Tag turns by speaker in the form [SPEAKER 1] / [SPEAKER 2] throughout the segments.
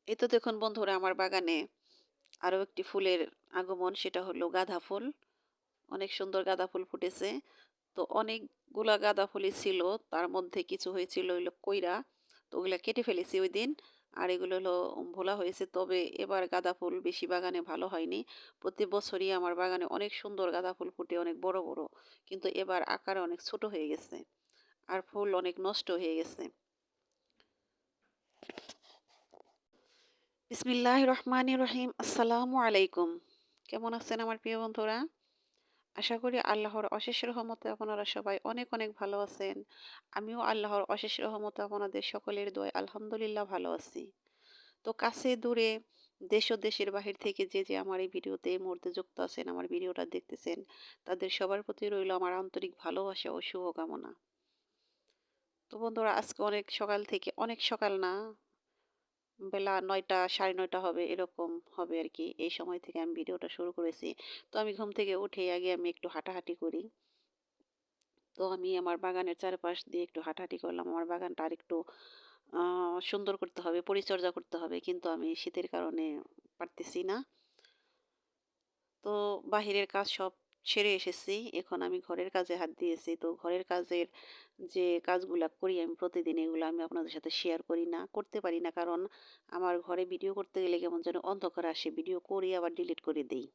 [SPEAKER 1] এই তো দেখুন বন্ধুরা, আমার বাগানে আরো একটি ফুলের আগমন, সেটা হলো গাঁদা ফুল। অনেক সুন্দর গাঁদা ফুল ফুটেছে। তো অনেকগুলা গাঁদা ফুলই ছিল, তার মধ্যে কিছু হয়েছিল হইলো কইরা। তো ওগুলা কেটে ফেলেছি ওই দিন। আর এগুলো হলো ভোলা হয়েছে। তবে এবার গাঁদা ফুল বেশি বাগানে ভালো হয়নি। প্রতি বছরই আমার বাগানে অনেক সুন্দর গাঁদা ফুল ফুটে, অনেক বড় বড়। কিন্তু এবার আকারে অনেক ছোট হয়ে গেছে। আর ফুল অনেক নষ্ট হয়ে গেছে। বিসমিল্লাহ রহমান রহিম। আসসালামু আলাইকুম। কেমন আছেন আমার প্রিয় বন্ধুরা? আশা করি আল্লাহর অশেষ রহমতে আপনারা সবাই অনেক অনেক ভালো আছেন। আমিও আল্লাহর অশেষ রহমতে আপনাদের সকলের দোয়ায় আলহামদুলিল্লাহ ভালো আছি। তো কাছে দূরে, দেশ ও দেশের বাহির থেকে যে যে আমার এই ভিডিওতে এই মুহূর্তে যুক্ত আছেন, আমার ভিডিওটা দেখতেছেন, তাদের সবার প্রতি রইল আমার আন্তরিক ভালোবাসা ও শুভকামনা। তো বন্ধুরা, আজকে অনেক সকাল থেকে, অনেক সকাল না, বেলা ৯টা ৯:৩০ হবে, এরকম হবে আর কি। এই সময় থেকে আমি ভিডিওটা শুরু করেছি। তো আমি ঘুম থেকে উঠে আগে আমি একটু হাঁটাহাঁটি করি। তো আমি আমার বাগানের চারপাশ দিয়ে একটু হাঁটাহাঁটি করলাম। আমার বাগানটা আরেকটু সুন্দর করতে হবে, পরিচর্যা করতে হবে। কিন্তু আমি শীতের কারণে পারতেছি না। তো বাহিরের কাজ সব সেরে এসেছি। এখন আমি ঘরের কাজে হাত দিয়েছি। তো ঘরের কাজের যে কাজগুলা করি আমি প্রতিদিন, এগুলো আমি আপনাদের সাথে শেয়ার করি না, করতে পারি না। কারণ আমার ঘরে ভিডিও করতে গেলে কেমন যেন অন্ধকার আসে। ভিডিও করি আবার ডিলিট করে দেই।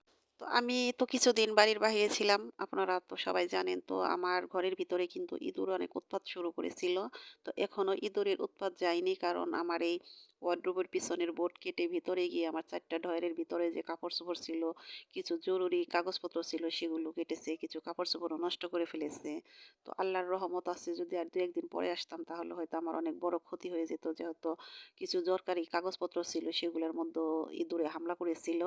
[SPEAKER 1] তো আমি তো কিছুদিন বাড়ির বাহিরে ছিলাম। আপনারা তো সবাই জানেন। তো আমার ঘরের ভিতরে কিন্তু ইঁদুর অনেক উৎপাত শুরু করেছিল। তো এখনো ইঁদুরের উৎপাত যায়নি। কারণ আমার এই ওয়ারড্রোবের পিছনের বোর্ড কেটে ভিতরে গিয়ে আমার ৪ টা ড্রয়ারের ভিতরে যে কাপড়-চোপড় ছিল, কিছু জরুরি কাগজপত্র ছিল, সেগুলো কেটেছে। কিছু কাপড়-চোপড়ও নষ্ট করে ফেলেছে। তো আল্লাহর রহমত আছে, যদি আর ২-১ দিন পরে আসতাম তাহলে হয়তো আমার অনেক বড় ক্ষতি হয়ে যেত। যেহেতু কিছু দরকারি কাগজপত্র ছিল, সেগুলোর মধ্যেও ইঁদুরে হামলা করেছিল।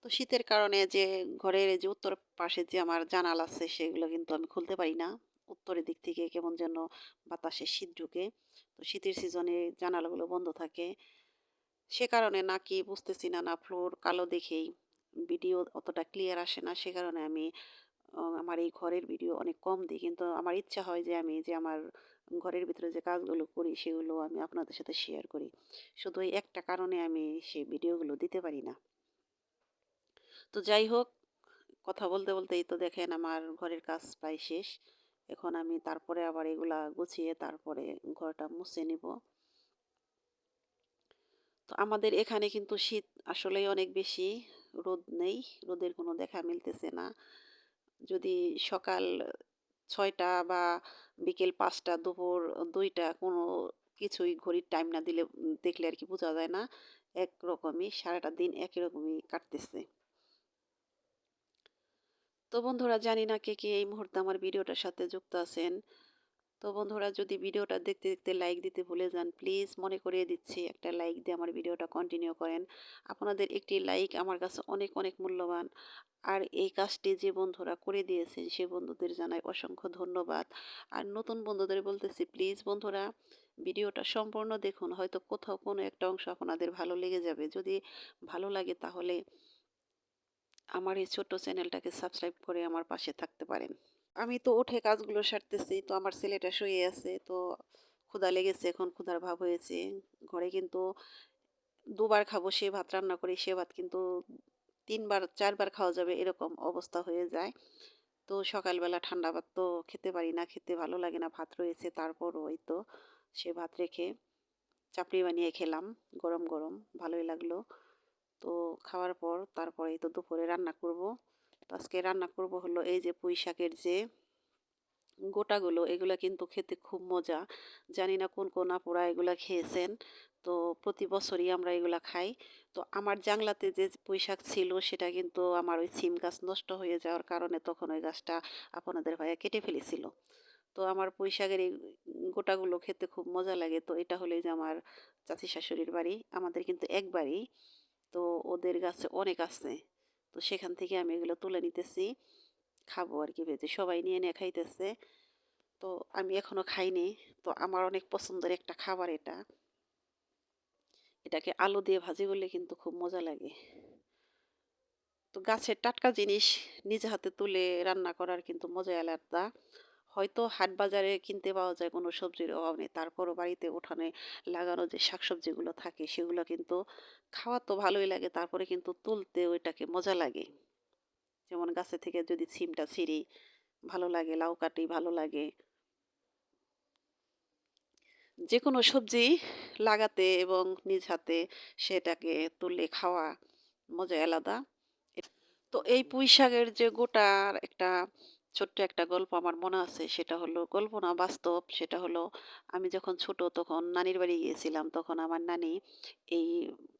[SPEAKER 1] তো শীতের কারণে যে ঘরের এই যে উত্তর পাশে যে আমার জানালা আছে, সেগুলো কিন্তু আমি খুলতে পারি না। উত্তরের দিক থেকে কেমন যেন বাতাসে শীত ঢুকে। তো শীতের সিজনে জানালাগুলো বন্ধ থাকে। সে কারণে নাকি বুঝতেছি না, না ফ্লোর কালো দেখেই ভিডিও অতটা ক্লিয়ার আসে না। সে কারণে আমি আমার এই ঘরের ভিডিও অনেক কম দিই। কিন্তু আমার ইচ্ছা হয় যে আমি যে আমার ঘরের ভিতরে যে কাজগুলো করি সেগুলো আমি আপনাদের সাথে শেয়ার করি। শুধু এই একটা কারণে আমি সেই ভিডিওগুলো দিতে পারি না। তো যাই হোক, কথা বলতে বলতেই তো দেখেন আমার ঘরের কাজ প্রায় শেষ। এখন আমি তারপরে আবার এগুলা গুছিয়ে তারপরে ঘরটা মুছে নিব। তো আমাদের এখানে কিন্তু শীত আসলেই অনেক বেশি। রোদ নেই, রোদের কোনো দেখা মিলতেছে না। যদি সকাল ৬টা বা বিকেল ৫টা, দুপুর ২টা, কোনো কিছুই ঘড়ির টাইম না দিলে দেখলে আর কি বোঝা যায় না। একরকমই সারাটা দিন একই রকমই কাটতেছে। তো বন্ধুরা, জানি না কে কে এই মুহূর্তে আমার ভিডিওটার সাথে যুক্ত আছেন। তো বন্ধুরা, যদি ভিডিওটা দেখতে দেখতে লাইক দিতে ভুলে যান, প্লিজ মনে করিয়ে দিচ্ছি, একটা লাইক দিয়ে আমার ভিডিওটা কন্টিনিউ করেন। আপনাদের একটি লাইক আমার কাছে অনেক অনেক মূল্যবান। আর এই কাজটি যে বন্ধুরা করে দিয়েছেন সে বন্ধুদের জানাই অসংখ্য ধন্যবাদ। আর নতুন বন্ধুদের বলতেছি, প্লিজ বন্ধুরা, ভিডিওটা সম্পূর্ণ দেখুন। হয়তো কোথাও কোনো একটা অংশ আপনাদের ভালো লেগে যাবে। যদি ভালো লাগে তাহলে আমার এই ছোট্ট চ্যানেলটাকে সাবস্ক্রাইব করে আমার পাশে থাকতে পারেন। আমি তো উঠে কাজগুলো সারতেছি। তো আমার ছেলেটা শুয়ে আছে। তো ক্ষুধা লেগেছে, এখন ক্ষুধার ভাব হয়েছে। ঘরে কিন্তু দুবার খাবো, সে ভাত রান্না করি, সে ভাত কিন্তু ৩ বার ৪ বার খাওয়া যাবে এরকম অবস্থা হয়ে যায়। তো সকালবেলা ঠান্ডা ভাত তো খেতে পারি না, খেতে ভালো লাগে না। ভাত রয়েছে, তারপরও ওই তো সে ভাত রেখে চাপড়ি বানিয়ে খেলাম গরম গরম, ভালোই লাগলো। তো খাওয়ার পর তারপরে এই তো দুপুরে রান্না করব। তো আজকে রান্না করব হলো এই যে পুঁই শাকের যে গোটাগুলো, এগুলা কিন্তু খেতে খুব মজা। জানি না কোন কোন আপুরা এগুলা খেয়েছেন। তো প্রতি বছরই আমরা এগুলা খাই। তো আমার জাংলাতে যে পুঁইশাক ছিল সেটা কিন্তু আমার ওই সিম গাছ নষ্ট হয়ে যাওয়ার কারণে তখন ওই গাছটা আপনাদের ভাইয়া কেটে ফেলেছিল। তো আমার পুঁইশাকের এই গোটাগুলো খেতে খুব মজা লাগে। তো এটা হলো এই যে আমার চাচী শাশুড়ির বাড়ি। আমাদের কিন্তু এক বাড়ি। তো ওদের গাছে অনেক আছে। তো সেখান থেকে আমি এগুলো তুলে নিতেছি। খাবো আর কি ভেজে। সবাই নিয়ে নিয়ে খাইতেছে। তো আমি এখনো খাইনি। তো আমার অনেক পছন্দের একটা খাবার এটা। এটাকে আলু দিয়ে ভাজি করলে কিন্তু খুব মজা লাগে। তো গাছের টাটকা জিনিস নিজে হাতে তুলে রান্না করার কিন্তু মজাই আলাদা। হয়তো হাট বাজারে কিনতে পাওয়া যায়, কোনো সবজির অভাব নেই, তারপরও বাড়িতে উঠানে লাগানো যে শাকসবজিগুলো থাকে সেগুলো কিন্তু খাওয়া তো ভালোই লাগে, তারপরে কিন্তু তুলতে ওইটাকে মজা লাগে। যেমন গাছে থেকে যদি ছিমটা ছিঁড়ি ভালো লাগে, লাউ কাটি ভালো লাগে। যে কোনো সবজি লাগাতে এবং নিজ হাতে সেটাকে তুলে খাওয়া মজা আলাদা। তো এই পুঁই শাকের যে গোটার একটা ছোট্ট একটা গল্প আমার মনে আছে, সেটা হলো গল্প না বাস্তব। সেটা হলো আমি যখন ছোট তখন নানির বাড়ি গিয়েছিলাম, তখন আমার নানি এই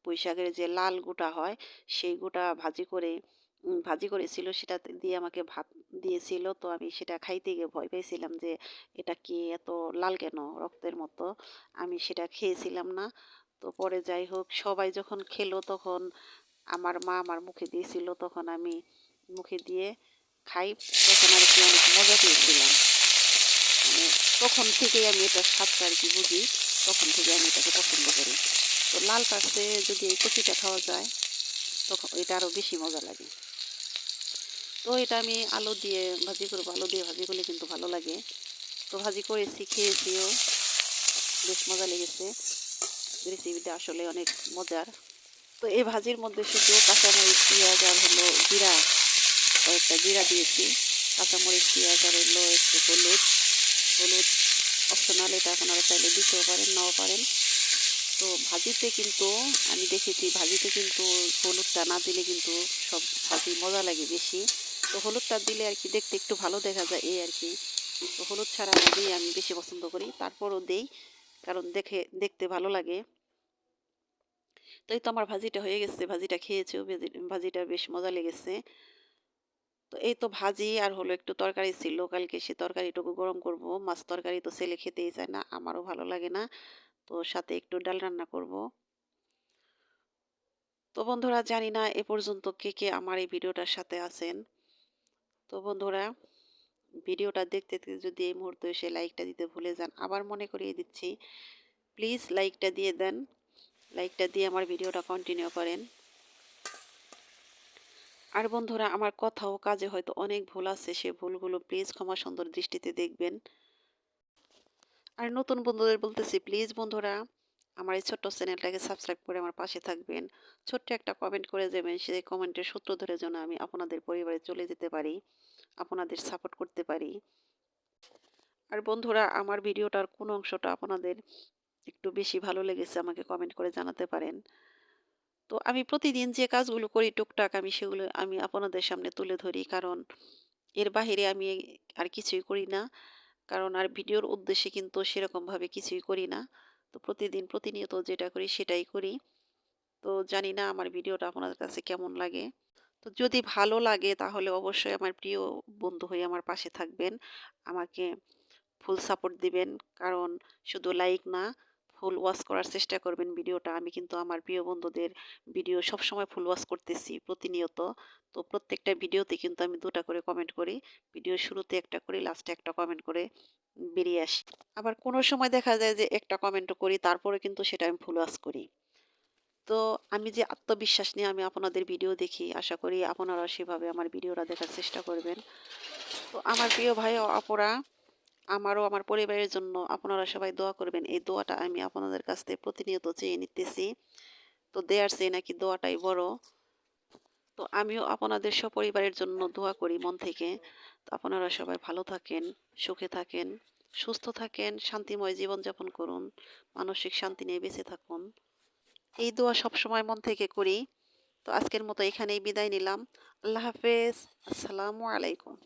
[SPEAKER 1] পুঁই শাকের যে লাল গোটা হয় সেই গোটা ভাজি করেছিল, সেটা দিয়ে আমাকে ভাত দিয়েছিল। তো আমি সেটা খাইতে গিয়ে ভয় পেয়েছিলাম যে এটা কি এত লাল কেন, রক্তের মতো। আমি সেটা খেয়েছিলাম না। তো পরে যাই হোক সবাই যখন খেলো তখন আমার মা আমার মুখে দিয়েছিল, তখন আমি মুখে দিয়ে খাই। তখন আর কি অনেক মজা পেয়েছিলাম। মানে তখন থেকেই আমি এটার স্বাদটা আর কি বুঝি, তখন থেকে আমি এটাকে পছন্দ করি। তো লাল পাশে যদি এই কচিটা খাওয়া যায় তখন এটা আরও বেশি মজা লাগে। তো এটা আমি আলু দিয়ে ভাজি করবো, আলু দিয়ে ভাজি করলে কিন্তু ভালো লাগে। তো ভাজি করেছি, খেয়েছিও, বেশ মজা লেগেছে। রেসিপিটা আসলে অনেক মজার। তো এই ভাজির মধ্যে শুধু কাঁচামরিচ, পেঁয়াজ আর হলো জিরা, কয়েকটা জিরা দিয়েছি, কাঁচামরিচ, পেঁয়াজ আর হলো একটু হলুদ। হলুদ অপশনাল, এটা আপনারা চাইলে দিতেও পারেন নাও পারেন। তো ভাজিতে কিন্তু আমি দেখেছি ভাজিতে কিন্তু হলুদটা না দিলে কিন্তু সব ভাজি মজা লাগে বেশি। তো হলুদটা দিলে আর কি দেখতে একটু ভালো দেখা যায়, এই আর কি। তো হলুদ ছাড়া ভাজি আমি বেশি পছন্দ করি, তারপরও দেই কারণ দেখতে ভালো লাগে। তো এই তো আমার ভাজিটা হয়ে গেছে, ভাজিটা খেয়েছেও, ভাজিটা বেশ মজা লেগেছে। তো এই তো ভাজি আর হলো একটু তরকারি ছিল কালকে, সে তরকারিটুকু গরম করব। মাছ তরকারি তো ছেলে খেতেই চায় না, আমারও ভালো লাগে না। তো সাথে একটু ডাল রান্না করব। তো বন্ধুরা, জানি না এ পর্যন্ত কে কে আমার এই ভিডিওটার সাথে আছেন। তো বন্ধুরা, ভিডিওটা দেখতে দেখতে যদি এই মুহূর্তে এসে লাইকটা দিতে ভুলে যান, আবার মনে করিয়ে দিচ্ছি, প্লিজ লাইকটা দিয়ে দেন। লাইকটা দিয়ে আমার ভিডিওটা কন্টিনিউ করেন। আর বন্ধুরা, আমার কথা ও কাজে হয়তো অনেক ভুল আছে, সে ভুলগুলো প্লিজ ক্ষমা সুন্দর দৃষ্টিতে দেখবেন। আর নতুন বন্ধুদের বলতেছি, প্লিজ বন্ধুরা আমার এই ছোট্ট চ্যানেলটাকে সাবস্ক্রাইব করে আমার পাশে থাকবেন। ছোট্ট একটা কমেন্ট করে যাবেন, সেই কমেন্টের সূত্র ধরে যেন আমি আপনাদের পরিবারে চলে যেতে পারি, আপনাদের সাপোর্ট করতে পারি। আর বন্ধুরা, আমার ভিডিওটার কোন অংশটা আপনাদের একটু বেশি ভালো লেগেছে আমাকে কমেন্ট করে জানাতে পারেন। তো আমি প্রতিদিন যে কাজগুলো করি টুকটাক সেগুলো আমি আপনাদের সামনে তুলে ধরি, কারণ এর বাহিরে আমি আর কিছুই করি না। কারণ আর ভিডিওর উদ্দেশ্যে কিন্তু সেরকমভাবে কিছুই করি না। তো প্রতিদিন প্রতিনিয়ত যেটা করি সেটাই করি। তো জানি না আমার ভিডিওটা আপনাদের কাছে কেমন লাগে। তো যদি ভালো লাগে তাহলে অবশ্যই আমার প্রিয় বন্ধু হয়ে আমার পাশে থাকবেন। আমাকে ফুল সাপোর্ট দিবেন। কারণ শুধু লাইক না, ফুল ওয়াচ করার চেষ্টা করবেন ভিডিওটা। আমি কিন্তু আমার প্রিয় বন্ধুদের ভিডিও সবসময় ফুল ওয়াচ করতেছি প্রতিনিয়ত। তো প্রত্যেকটা ভিডিওতে কিন্তু আমি ২ টা করে কমেন্ট করি। ভিডিওর শুরুতে একটা করি, লাস্টে একটা কমেন্ট করে বেরিয়ে আসি। আবার কোনো সময় দেখা যায় যে একটা কমেন্টও করি, তারপরে কিন্তু সেটা আমি ফুল ওয়াচ করি। তো আমি যে আত্মবিশ্বাস নিয়ে আমি আপনাদের ভিডিও দেখি, আশা করি আপনারাও সেভাবে আমার ভিডিওটা দেখার চেষ্টা করবেন। তো আমার প্রিয় ভাই ও আপুরা, আমারও আমার পরিবারের জন্য আপনারা সবাই দোয়া করবেন। এই দোয়াটা আমি আপনাদের কাছ থেকে প্রতিনিয়ত চেয়ে নিতেছি। তো দেয়ার চেয়ে নাকি দোয়াটাই বড়। তো আমিও আপনাদের সপরিবারের জন্য দোয়া করি মন থেকে। তো আপনারা সবাই ভালো থাকেন, সুখে থাকেন, সুস্থ থাকেন, শান্তিময় জীবনযাপন করুন, মানসিক শান্তি নিয়ে বেঁচে থাকুন। এই দোয়া সবসময় মন থেকে করি। তো আজকের মতো এখানেই বিদায় নিলাম। আল্লাহ হাফেজ। আসসালামু আলাইকুম।